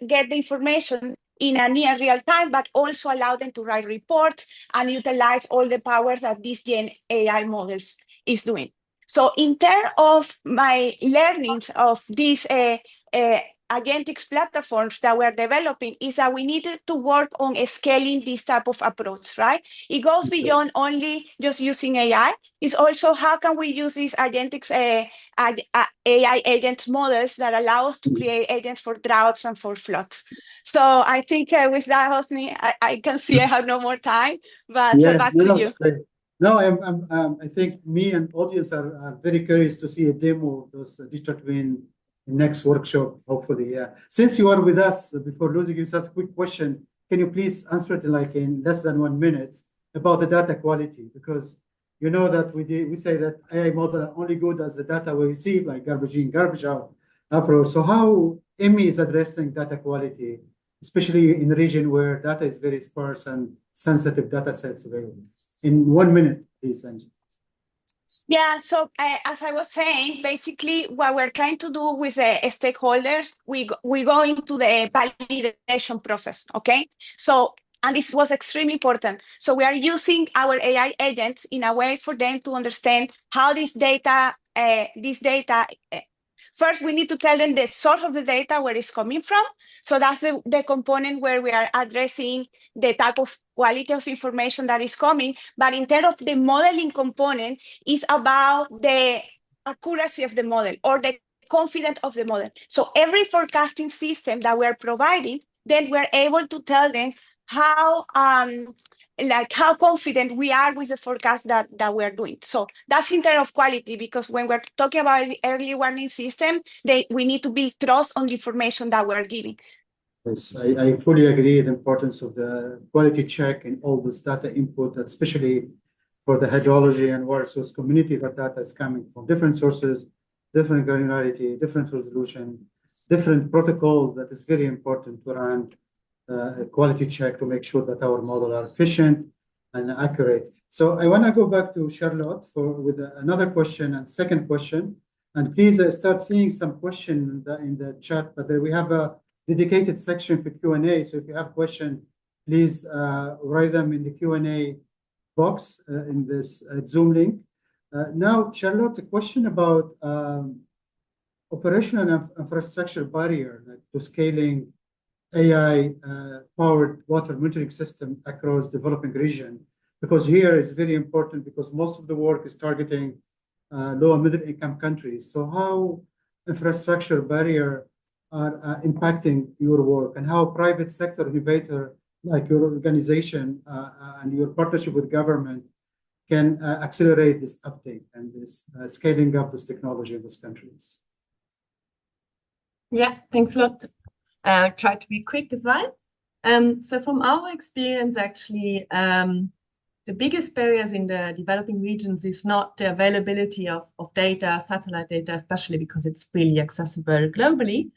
get the information in a near real time, but also allow them to write reports and utilize all the powers that these Gen AI models is doing. So in terms of my learnings of these agentics platforms that we're developing is that we needed to work on scaling this type of approach, right? It goes beyond only just using AI. It's also how can we use these agentics AI agents models that allow us to create agents for droughts and for floods. So I think with that, Hosni, I can see I have no more time, but back to you. Great. No, I think me and audience are very curious to see a demo of those digital twin next workshop, hopefully. Yeah. Since you are with us, before losing you, just a quick question. Can you please answer it in less than 1 minute about the data quality? Because you know that we say that AI model are only good as the data we receive, like garbage in, garbage out approach. So how IWMI is addressing data quality, especially in a region where data is very sparse and sensitive data sets available? In 1 minute, please, Angie. Yeah, so as I was saying, basically what we're trying to do with the stakeholders, we go into the validation process, okay? So, and this was extremely important. So we are using our AI agents in a way for them to understand how this data, first, we need to tell them the source of the data, where it's coming from. So that's the component where we are addressing the type of quality of information that is coming. But in terms of the modeling component, it's about the accuracy of the model or the confidence of the model. So every forecasting system that we're providing, then we're able to tell them how confident we are with the forecast that we're doing. So that's in terms of quality, because when we're talking about early warning system, we need to build trust on the information that we're giving. Yes, I fully agree the importance of the quality check and all this data input, especially for the hydrology and water source community, that data is coming from different sources, different granularity, different resolution, different protocols. That is very important to run a quality check to make sure that our models are efficient and accurate. So I want to go back to Charlotte with another question and second question. And please start seeing some question in the chat, but we have a dedicated section for Q&A. So if you have questions, please write them in the Q&A box in this Zoom link. Now, Charlotte, a question about operational and infrastructure barrier to scaling AI-powered water monitoring system across developing region, because here it's very important because most of the work is targeting low and middle income countries. So how infrastructure barrier are impacting your work, and how private sector innovator like your organization and your partnership with government can accelerate this uptake and this scaling up this technology in these countries? Yeah, thanks a lot. I'll try to be quick as well. So from our experience, actually, the biggest barriers in the developing regions is not the availability of data, satellite data, especially because it's really accessible globally,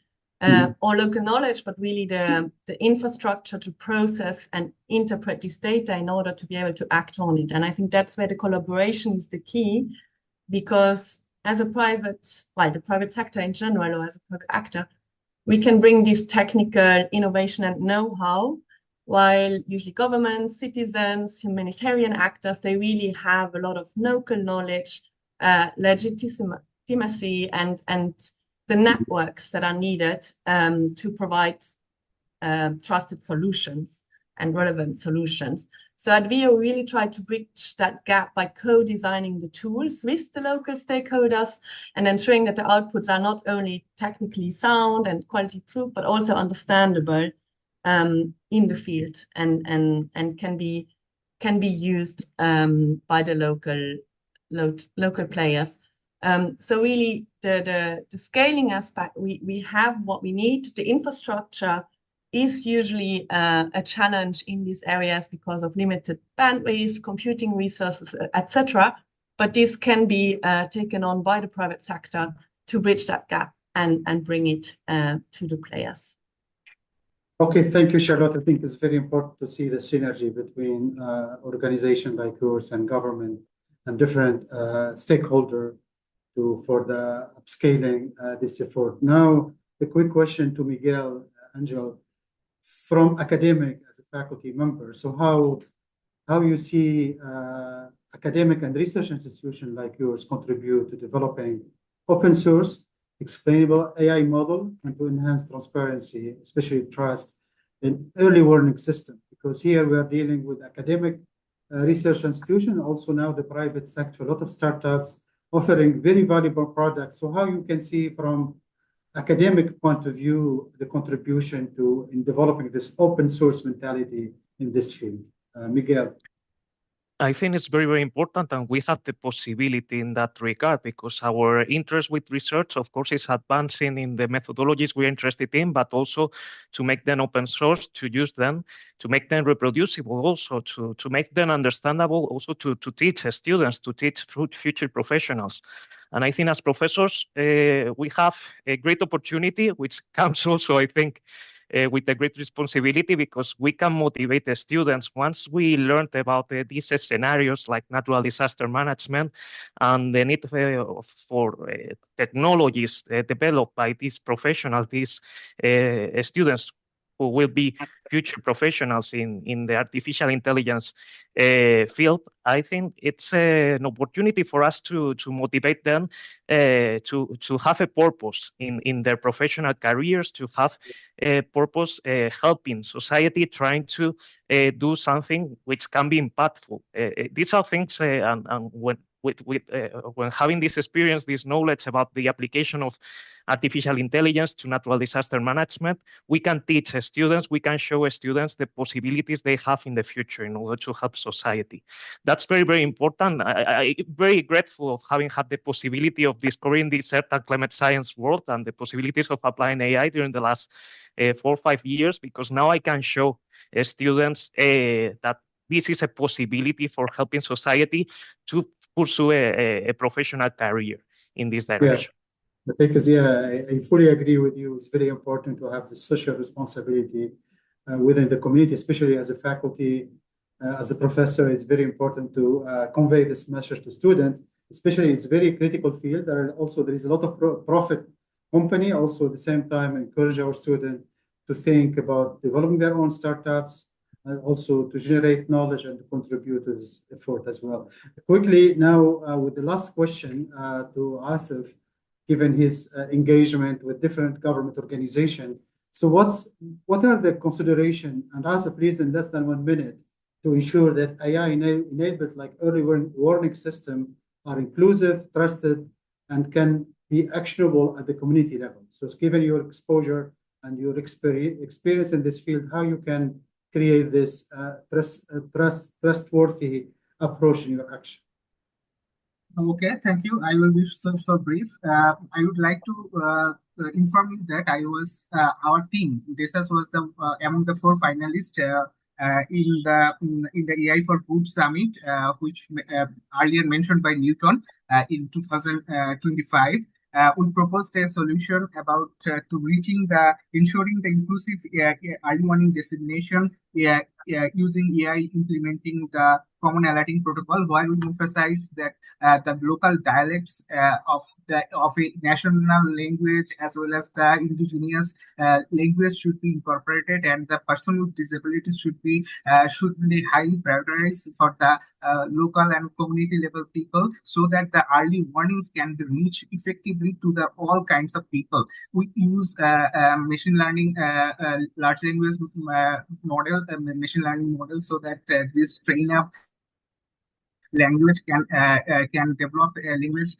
or local knowledge, but really the infrastructure to process and interpret this data in order to be able to act on it. And I think that's where the collaboration is the key, because as a the private sector in general, or as a private actor, we can bring this technical innovation and know-how, while usually governments, citizens, humanitarian actors, they really have a lot of local knowledge, legitimacy, and the networks that are needed to provide trusted solutions and relevant solutions. So at VIA, we really try to bridge that gap by co-designing the tools with the local stakeholders and ensuring that the outputs are not only technically sound and quality proof, but also understandable in the field and can be used by the local players. So really the scaling aspect, we have what we need. The infrastructure is usually a challenge in these areas because of limited bandwidth, computing resources, etc. But this can be taken on by the private sector to bridge that gap and bring it to the players. Okay, thank you, Charlotte. I think it's very important to see the synergy between organizations like yours and government and different stakeholders for the upscaling this effort. Now, the quick question to Miguel, Angel, from academic as a faculty member. So how you see academic and research institutions like yours contribute to developing open source, explainable AI model and to enhance transparency, especially trust in early warning system? Because here we are dealing with academic research institutions, also now the private sector, a lot of startups offering very valuable products. So how you can see from academic point of view the contribution in developing this open source mentality in this field? Miguel. I think it's very, very important, and we have the possibility in that regard because our interest with research, of course, is advancing in the methodologies we're interested in, but also to make them open source, to use them, to make them reproducible, also to make them understandable, also to teach students, to teach future professionals. And I think as professors, we have a great opportunity, which comes also, I think, with a great responsibility because we can motivate the students once we learned about these scenarios like natural disaster management and the need for technologies developed by these professionals, these students who will be future professionals in the artificial intelligence field. I think it's an opportunity for us to motivate them to have a purpose in their professional careers, to have a purpose helping society, trying to do something which can be impactful. These are things, and when having this experience, this knowledge about the application of artificial intelligence to natural disaster management, we can teach students, we can show students the possibilities they have in the future in order to help society. That's very, very important. I'm very grateful of having had the possibility of discovering this earth and climate science world and the possibilities of applying AI during the last 4 or 5 years, because now I can show students that this is a possibility for helping society to pursue a professional career in this direction. Yeah, because I fully agree with you. It's very important to have the social responsibility within the community, especially as a faculty, as a professor. It's very important to convey this message to students. Especially, it's a very critical field. There is a lot of profit company. Also, at the same time, encourage our students to think about developing their own startups. And also to generate knowledge and to contribute to this effort as well. Quickly now with the last question to Asif, given his engagement with different government organizations. So what are the considerations, and Asif, please in less than 1 minute, to ensure that AI enabled like early warning system are inclusive, trusted, and can be actionable at the community level. So given your exposure and your experience in this field, how you can create this trustworthy approach in your action. Okay, thank you. I will be so brief. I would like to inform you that our team, DSS was among the 4 finalists in the AI for Good Summit, which earlier mentioned by Newton in 2025. We proposed a solution about ensuring the inclusive early warning designation using AI implementing the Common Allocating Protocol, where we emphasize that the local dialects of a national language as well as the indigenous language should be incorporated, and the person with disabilities should be highly prioritized for the local and community level people, so that the early warnings can be reached effectively to the all kinds of people. We use machine learning, large language model, machine learning model, so that this train up language can develop a language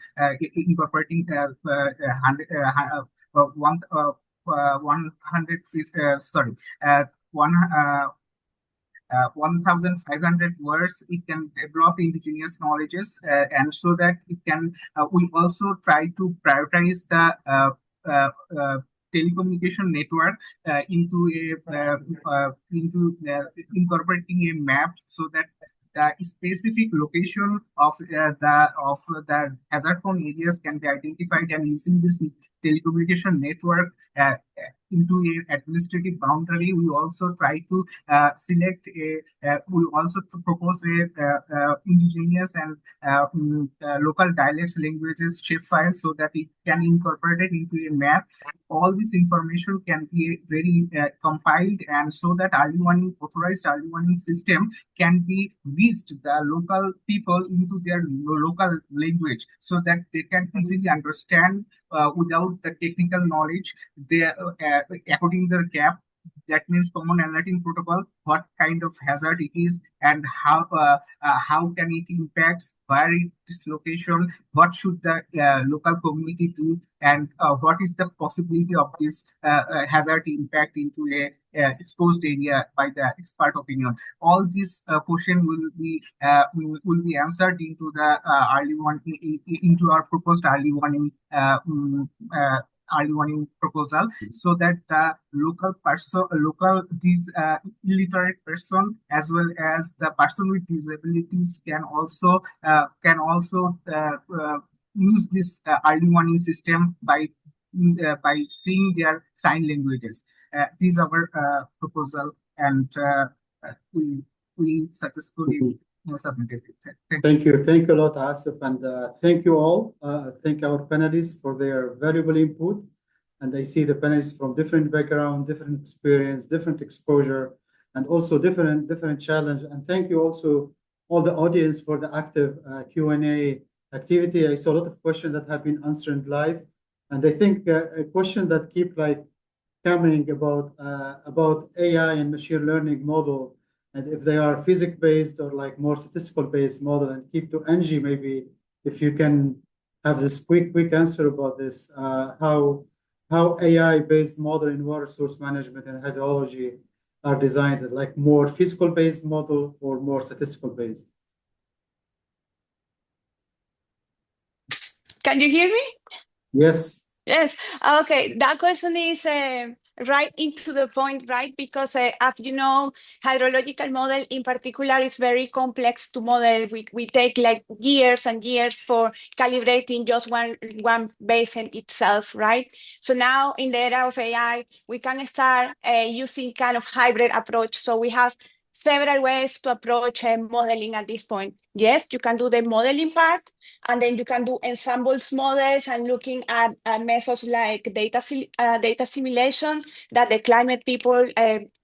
incorporating 1,500 words. It can develop indigenous knowledges, and so that it can. We also try to prioritize the telecommunication network into incorporating a map, so that the specific location of the hazard prone areas can be identified, and using this telecommunication network into a administrative boundary. We also try to select we also propose a indigenous and local dialects languages shapefile, so that it can incorporate it into a map. All this information can be very compiled, and so that authorized early warning system can be reached the local people into their local language, so that they can easily understand without the technical knowledge. They according to the gap, that means Common Allocating Protocol, what kind of hazard it is, and how can it impact, where it is location, what should the local community do, and what is the possibility of this hazard impact into a exposed area by the expert opinion. All these question will be answered into the early warning, into our proposed early warning proposal, so that the illiterate person as well as the person with disabilities can also use this early warning system by seeing their sign languages. These are our proposal, and we successfully submitted it. Thank you a lot, Asif, and thank you all. Thank our panelists for their valuable input. And I see the panelists from different background, different experience, different exposure, and also different challenge. And thank you also all the audience for the active Q&A activity. I saw a lot of questions that have been answered live, and I think a question that keep coming about AI and machine learning model, and if they are physics-based or more statistical-based model, and keep to Angie, maybe if you can have this quick answer about this, how AI-based model in water source management and hydrology are designed, like more physical-based model or more statistical-based? Can you hear me? Yes. Yes. Okay. That question is right into the point, right? Because as you know, hydrological model in particular is very complex to model. We take years and years for calibrating just one basin itself, right? So now in the era of AI, we can start using kind of hybrid approach. So we have several ways to approach modeling at this point. Yes, you can do the modeling part, and then you can do ensembles models and looking at methods like data simulation that the climate people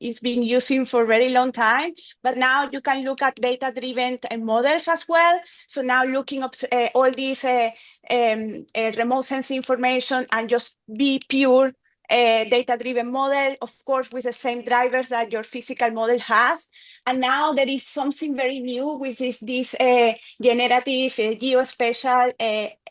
is been using for a very long time. But now you can look at data-driven models as well. So now looking up all these remote sensing information and just be pure data-driven model, of course, with the same drivers that your physical model has. And now there is something very new, which is this generative geospatial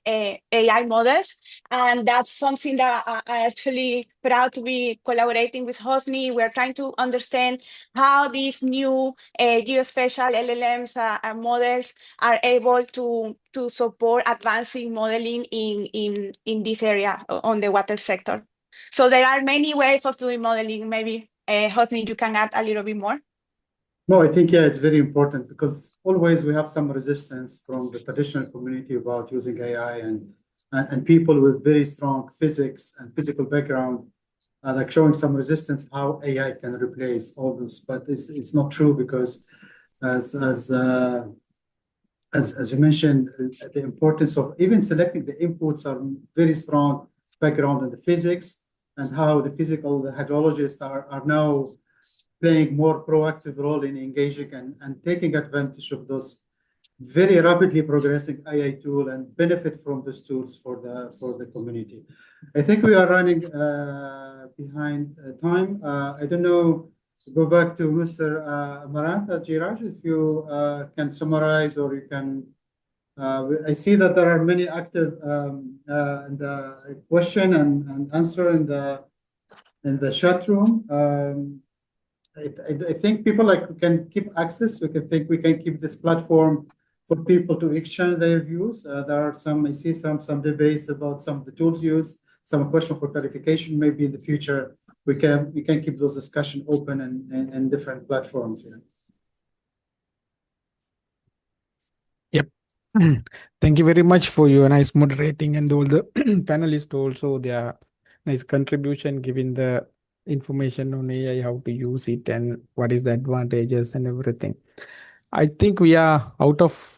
AI models. And that's something that I'm actually proud to be collaborating with Hosni. We're trying to understand how these new geospatial LLMs and models are able to support advancing modeling in this area on the water sector. So there are many ways of doing modeling. Maybe, Hosni, you can add a little bit more. No, I think, yeah, it's very important, because always we have some resistance from the traditional community about using AI, and people with very strong physics and physical background are showing some resistance how AI can replace all those. But it's not true, because as you mentioned, the importance of even selecting the inputs are very strong background in the physics and how the hydrologists are now playing more proactive role in engaging and taking advantage of those very rapidly progressing AI tool and benefit from those tools for the community. I think we are running behind time. I don't know. Go back to Mr. Amarantha Jiraj, if you can summarize or you can. I see that there are many active in the question and answer in the chat room. I think people can keep access. We can keep this platform for people to exchange their views. There are I see some debates about some of the tools used, some question for clarification. Maybe in the future we can keep those discussion open and different platforms. Yep. Thank you very much for your nice moderating and all the panelists also their nice contribution, giving the information on AI, how to use it and what is the advantages and everything. I think we are out of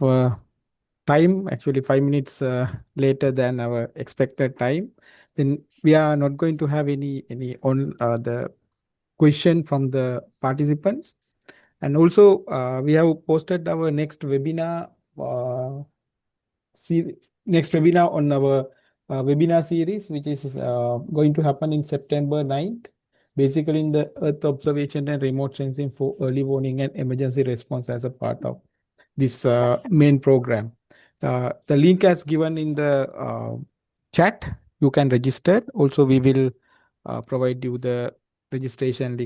time, actually 5 minutes later than our expected time. Then we are not going to have any on the question from the participants. And also we have posted our next webinar on our webinar series, which is going to happen in September 9th, basically in the Earth observation and remote sensing for early warning and emergency response as a part of this main program. The link as given in the chat, you can register. Also, we will provide you the registration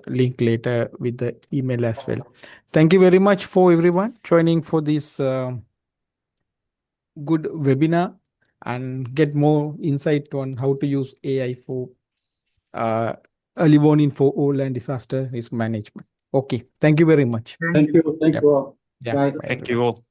link later with the email as well. Thank you very much for everyone joining for this good webinar and get more insight on how to use AI for early warning for all and disaster risk management. Okay, thank you very much. Thank you. Thank you all. Yeah. Bye. Thank you all.